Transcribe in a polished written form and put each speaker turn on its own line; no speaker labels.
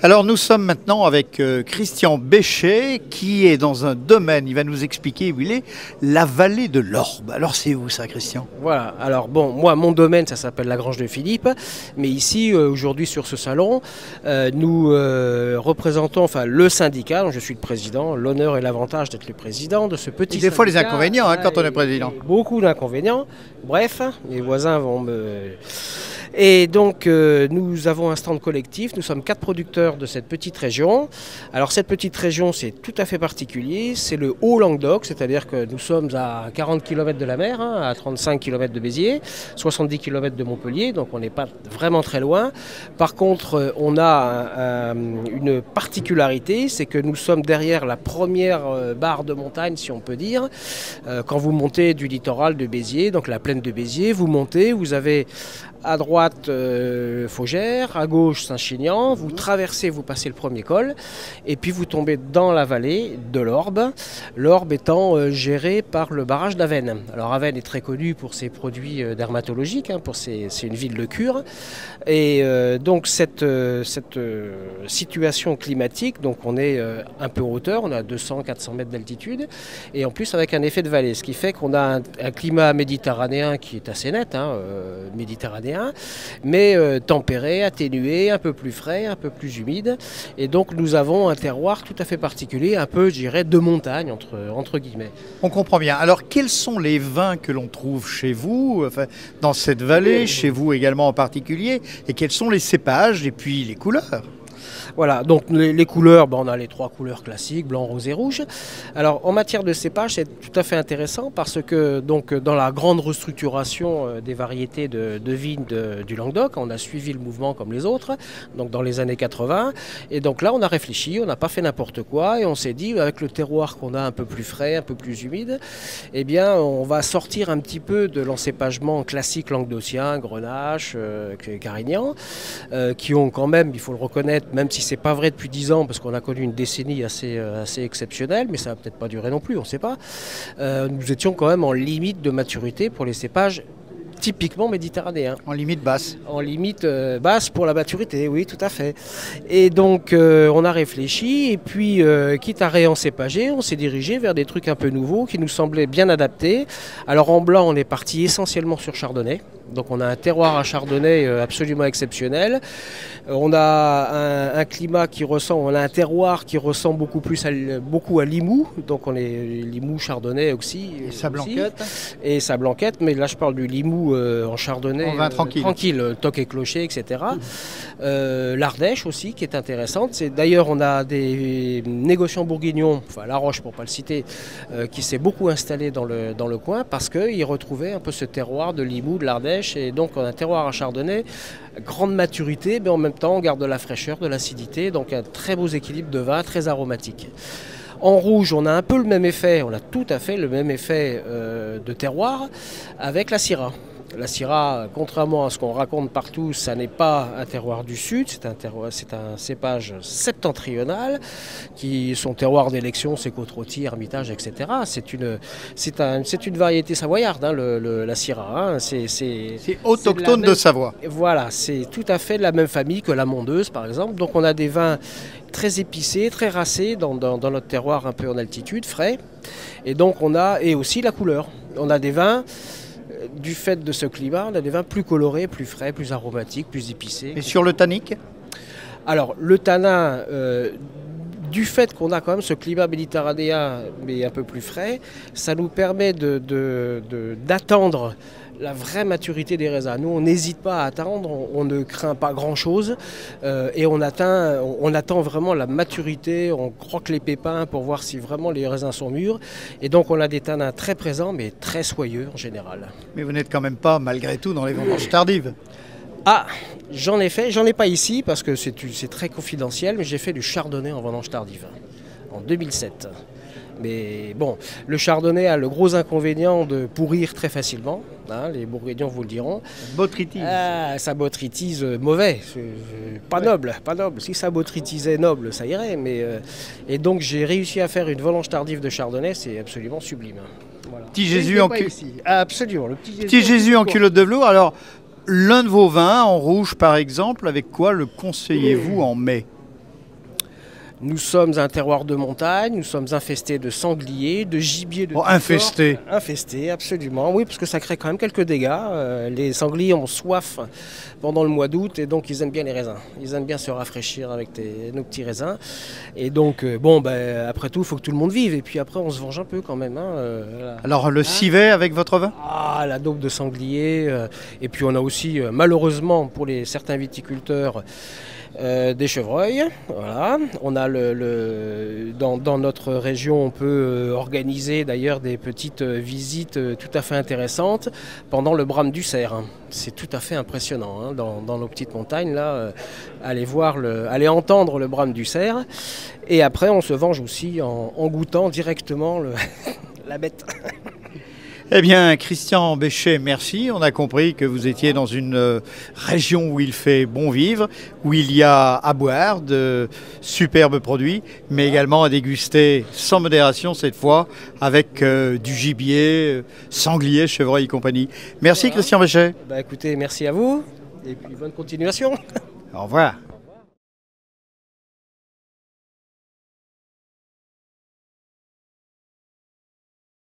Alors nous sommes maintenant avec Christian Béchet qui est dans un domaine, il va nous expliquer où il est, la vallée de l'Orbe. Alors c'est où ça, Christian?
Voilà, alors bon, moi mon domaine ça s'appelle la Grange de Philippe, mais ici aujourd'hui sur ce salon, nous représentons le syndicat, dont je suis le président, l'honneur et l'avantage d'être le président de ce petit syndicat.
Des fois les inconvénients quand on est président.
Beaucoup d'inconvénients, bref, mes voisins vont me... Et donc nous avons un stand collectif, nous sommes 4 producteurs de cette petite région. Alors cette petite région c'est tout à fait particulier, c'est le Haut-Languedoc, c'est-à-dire que nous sommes à 40 km de la mer, à 35 km de Béziers, 70 km de Montpellier, donc on n'est pas vraiment très loin. Par contre on a une particularité, c'est que nous sommes derrière la première barre de montagne si on peut dire. Quand vous montez du littoral de Béziers, donc la plaine de Béziers, vous montez, vous avez à droite Faugères, à gauche Saint-Chinian, vous traversez, vous passez le premier col et puis vous tombez dans la vallée de l'Orbe, l'Orbe étant géré par le barrage d'Avesnes. Alors Avesnes est très connu pour ses produits dermatologiques, c'est une ville de cure et donc cette situation climatique, donc on est un peu en hauteur, on a 200-400 mètres d'altitude et en plus avec un effet de vallée, ce qui fait qu'on a un climat méditerranéen qui est assez net, méditerranéen, mais tempéré, atténué, un peu plus frais, un peu plus humide. Et donc nous avons un terroir tout à fait particulier, un peu, je dirais, de montagne, entre guillemets.
On comprend bien. Alors quels sont les vins que l'on trouve chez vous, dans cette vallée, chez vous également en particulier, et quels sont les cépages et puis les couleurs?
Voilà, donc les couleurs, on a les 3 couleurs classiques, blanc, rose et rouge. Alors en matière de cépage, c'est tout à fait intéressant parce que donc, dans la grande restructuration des variétés de vignes du Languedoc, on a suivi le mouvement comme les autres, donc dans les années 80. Et donc là, on a réfléchi, on n'a pas fait n'importe quoi et on s'est dit, avec le terroir qu'on a un peu plus frais, un peu plus humide, eh bien on va sortir un petit peu de l'encépagement classique languedocien, Grenache, Carignan, qui ont quand même, il faut le reconnaître, même si c'est pas vrai depuis 10 ans, parce qu'on a connu une décennie assez exceptionnelle, mais ça va peut-être pas durer non plus, on ne sait pas. Nous étions quand même en limite de maturité pour les cépages typiquement méditerranéens.
En limite basse.
En limite basse pour la maturité, oui, tout à fait. Et donc on a réfléchi, et puis quitte à réencépager, on s'est dirigé vers des trucs un peu nouveaux qui nous semblaient bien adaptés. Alors en blanc, on est parti essentiellement sur Chardonnay. Donc on a un terroir à Chardonnay absolument exceptionnel. On a un climat qui ressemble, on a un terroir qui ressemble beaucoup à Limoux. Donc on est Limoux, Chardonnay aussi.
Et sa blanquette.
Et sa blanquette, mais là je parle du Limoux en Chardonnay.
En vin tranquille.
Toc et clocher, etc. L'Ardèche aussi qui est intéressante. D'ailleurs on a des négociants bourguignons, enfin La Roche pour ne pas le citer, qui s'est beaucoup installé dans le coin parce qu'ils retrouvaient un peu ce terroir de Limoux, de l'Ardèche. Et donc on a un terroir à Chardonnay, grande maturité, mais en même temps on garde de la fraîcheur, de l'acidité, donc un très beau équilibre de vin, très aromatique. En rouge, on a un peu le même effet, on a tout à fait le même effet de terroir avec la Syrah. La Syrah, contrairement à ce qu'on raconte partout, ça n'est pas un terroir du sud, c'est un cépage septentrional, son terroir d'élection, c'est Côte-Rôtie, Hermitage, etc. C'est une variété savoyarde, la Syrah. C'est
autochtone de Savoie.
Voilà, c'est tout à fait de la même famille que la Mondeuse, par exemple. Donc on a des vins très épicés, très racés dans notre terroir un peu en altitude, frais. Et donc et aussi la couleur. On a des vins... Du fait de ce climat, on a des vins plus colorés, plus frais, plus aromatiques, plus épicés.
Et sur le tannique? Alors,
le tanin, du fait qu'on a quand même ce climat méditerranéen, mais un peu plus frais, ça nous permet d'attendre la vraie maturité des raisins. Nous, on n'hésite pas à attendre, on ne craint pas grand-chose et on attend vraiment la maturité, on croque les pépins pour voir si vraiment les raisins sont mûrs. Et donc, on a des tanins très présents, mais très soyeux en général.
Mais vous n'êtes quand même pas, malgré tout, dans les vendanges tardives?
Ah, j'en ai fait, j'en ai pas ici parce que c'est très confidentiel, mais j'ai fait du chardonnay en vendange tardive. en 2007. Mais bon, le chardonnay a le gros inconvénient de pourrir très facilement, hein, les Bourguignons vous le diront.
Botrytis.
Ça botrytise mauvais, pas noble, pas noble. Si ça botrytisait noble, ça irait. Et donc j'ai réussi à faire une volange tardive de chardonnay, c'est absolument sublime. Voilà.
Petit Jésus en
Absolument, le
petit Jésus en culotte de velours. Alors, l'un de vos vins, en rouge par exemple, avec quoi le conseillez-vous en mai?
Nous sommes un terroir de montagne, nous sommes infestés de sangliers, de gibier de
infestés.
Infestés, absolument. Oui, parce que ça crée quand même quelques dégâts. Les sangliers ont soif pendant le mois d'août et donc ils aiment bien les raisins. Ils aiment bien se rafraîchir avec nos petits raisins. Et donc, après tout, il faut que tout le monde vive. Et puis après, on se venge un peu quand même.
Alors, le civet avec votre vin?
La daube de sanglier. Et puis on a aussi, malheureusement, pour certains viticulteurs, des chevreuils, voilà. On a dans notre région, on peut organiser d'ailleurs des petites visites tout à fait intéressantes pendant le brame du cerf. C'est tout à fait impressionnant hein, dans nos petites montagnes là, aller entendre le brame du cerf. Et après, on se venge aussi en goûtant directement la bête.
Eh bien, Christian Béchet, merci. On a compris que vous étiez dans une région où il fait bon vivre, où il y a à boire de superbes produits, mais également à déguster sans modération cette fois, avec du gibier, sanglier, chevreuil et compagnie. Merci voilà. Christian Béchet.
Écoutez, merci à vous et puis bonne continuation.
Au revoir.